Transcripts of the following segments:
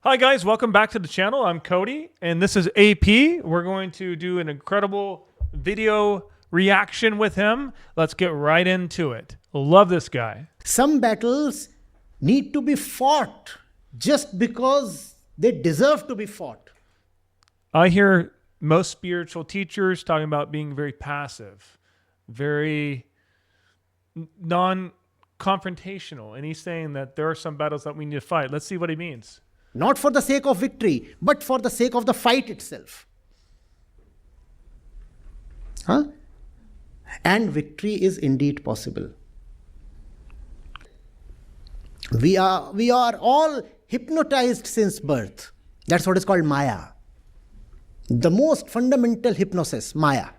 Hi guys, welcome back to the channel. I'm Cody and this is AP. We're going to do an incredible video reaction with him. Let's get right into it. Love this guy. Some battles need to be fought just because they deserve to be fought. I hear most spiritual teachers talking about being very passive, very non-confrontational, and he's saying that there are some battles that we need to fight. Let's see what he means. Not for the sake of victory, but for the sake of the fight itself. And victory is indeed possible. We are all hypnotized since birth. That's what is called Maya. The most fundamental hypnosis, Maya.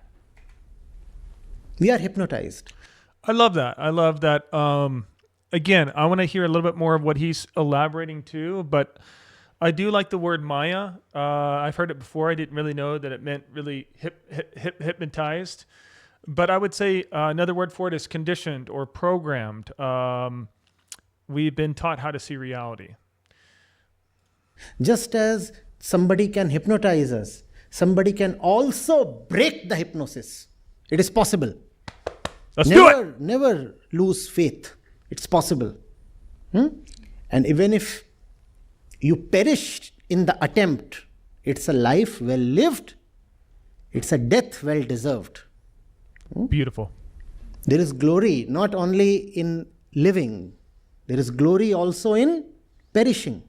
We are hypnotized. I love that. I love that. Again, I want to hear a little bit more of what he's elaborating to, but I do like the word Maya. I've heard it before. I didn't really know that it meant really hypnotized. But I would say another word for it is conditioned or programmed. We've been taught how to see reality. Just as somebody can hypnotize us, somebody can also break the hypnosis. It is possible. Let's do it. Never lose faith. It's possible. And even if you perish in the attempt, it's a life well lived. It's a death well deserved. Beautiful. There is glory not only in living, there is glory also in perishing.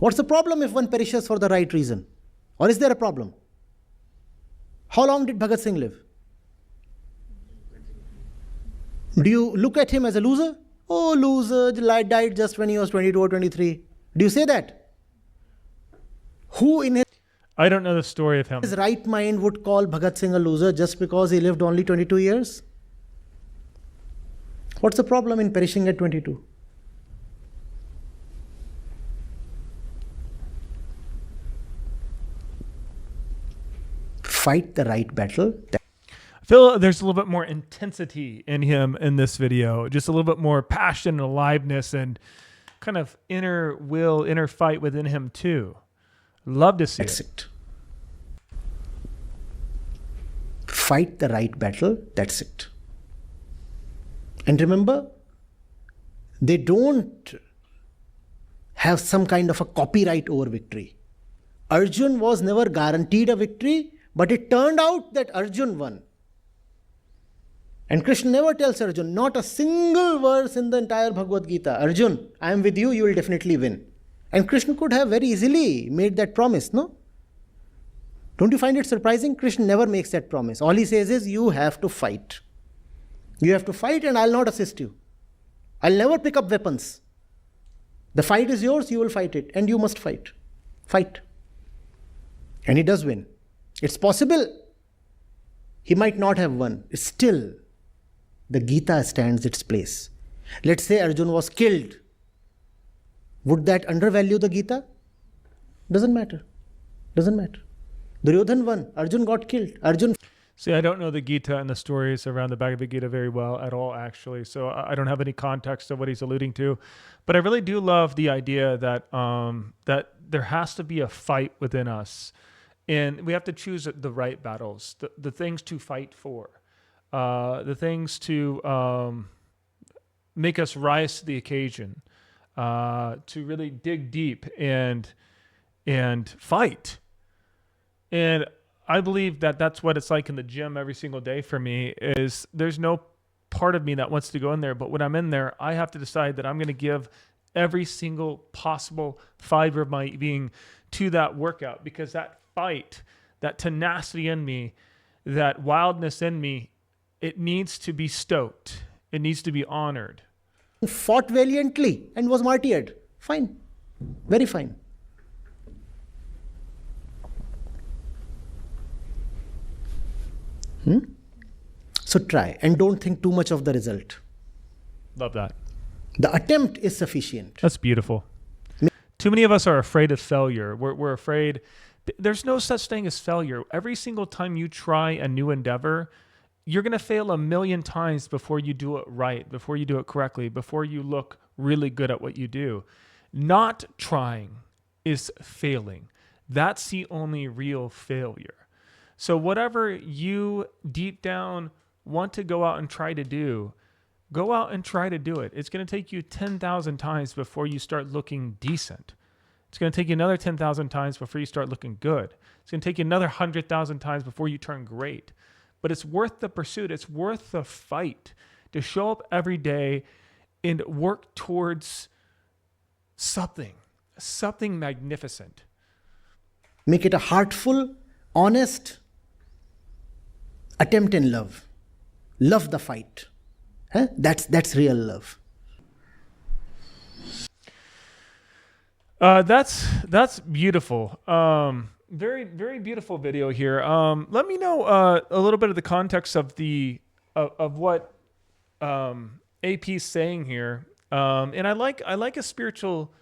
What's the problem if one perishes for the right reason? Or is there a problem? How long did Bhagat Singh live? Do you look at him as a loser? Oh, loser, died just when he was 22 or 23. Do you say that? Who in I don't know the story of him. his right mind would call Bhagat Singh a loser just because he lived only 22 years? What's the problem in perishing at 22? Fight the right battle. I feel there's a little bit more intensity in him in this video, just a little bit more passion and aliveness and kind of inner will, inner fight within him too. Love to see it. Fight the right battle. That's it. And remember, they don't have some kind of a copyright over victory. Arjun was never guaranteed a victory, but it turned out that Arjun won. And Krishna never tells Arjun, not a single verse in the entire Bhagavad Gita, Arjun, I am with you, you will definitely win. And Krishna could have very easily made that promise, no? Don't you find it surprising? Krishna never makes that promise. All he says is, you have to fight. You have to fight and I'll not assist you. I'll never pick up weapons. The fight is yours, you will fight it. And you must fight. Fight. And he does win. It's possible he might not have won. Still, the Gita stands its place. Let's say Arjun was killed. Would that undervalue the Gita? Doesn't matter. Doesn't matter. Duryodhan won. Arjun got killed. See, I don't know the Gita and the stories around the Bhagavad Gita very well at all, actually. So I don't have any context of what he's alluding to. But I really do love the idea that that there has to be a fight within us. And we have to choose the right battles, the things to fight for, the things to make us rise to the occasion, to really dig deep and fight. And I believe that that's what it's like in the gym every single day for me. Is there's no part of me that wants to go in there, but when I'm in there, I have to decide that I'm going to give every single possible fiber of my being to that workout, because that fight, that tenacity in me, that wildness in me, it needs to be stoked. It needs to be honored. Fought valiantly and was martyred. Fine. Very fine. So try and don't think too much of the result. Love that. The attempt is sufficient. That's beautiful. Too many of us are afraid of failure. We're afraid. There's no such thing as failure. Every single time you try a new endeavor, you're going to fail a million times before you do it right, before you do it correctly, before you look really good at what you do. Not trying is failing. That's the only real failure. So whatever you deep down want to go out and try to do, go out and try to do it. It's going to take you 10,000 times before you start looking decent. It's going to take you another 10,000 times before you start looking good. It's going to take you another 100,000 times before you turn great. But it's worth the pursuit. It's worth the fight to show up every day and work towards something magnificent. Make it a heartful, honest attempt in love. Love the fight. Huh? That's real love. That's beautiful. Very, very beautiful video here. Let me know a little bit of the context of of what AP's saying here. And I like a spiritual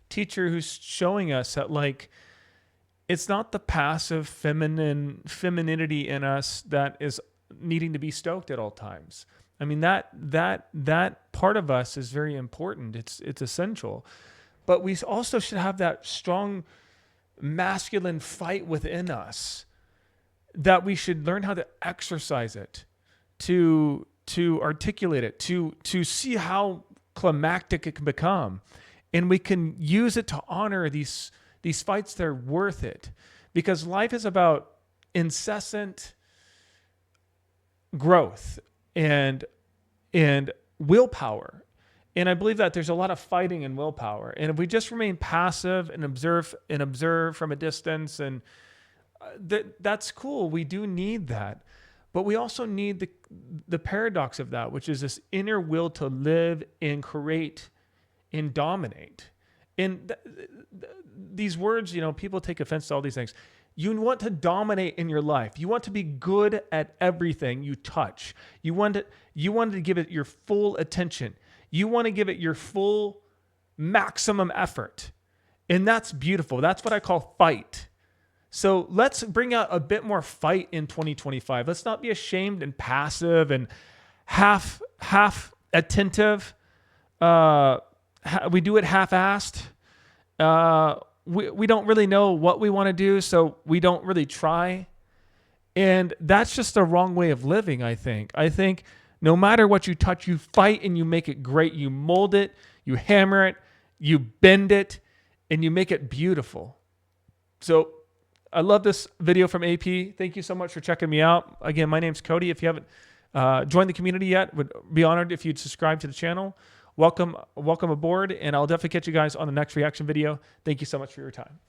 teacher who's showing us that, like, it's not the passive femininity in us that is needing to be stoked at all times. I mean, that part of us is very important. It's essential. But we also should have that strong masculine fight within us, that we should learn how to exercise it, to articulate it, to see how climactic it can become. And we can use it to honor these fights that are worth it. Because life is about incessant growth and willpower. And I believe that there's a lot of fighting in willpower. And if we just remain passive and observe from a distance, and that's cool. We do need that. But we also need the paradox of that, which is this inner will to live and create and dominate. And these words, people take offense to all these things. You want to dominate in your life. You want to be good at everything you touch. You want to give it your full attention. You want to give it your full maximum effort. And that's beautiful. That's what I call fight. So let's bring out a bit more fight in 2025. Let's not be ashamed and passive and half attentive. We do it half-assed. We don't really know what we want to do, so we don't really try. And that's just the wrong way of living, I think. I think no matter what you touch, you fight and you make it great. You mold it, you hammer it, you bend it, and you make it beautiful. So I love this video from AP. Thank you so much for checking me out. Again, my name's Cody. If you haven't joined the community yet, would be honored if you'd subscribe to the channel. Welcome aboard, and I'll definitely catch you guys on the next reaction video. Thank you so much for your time.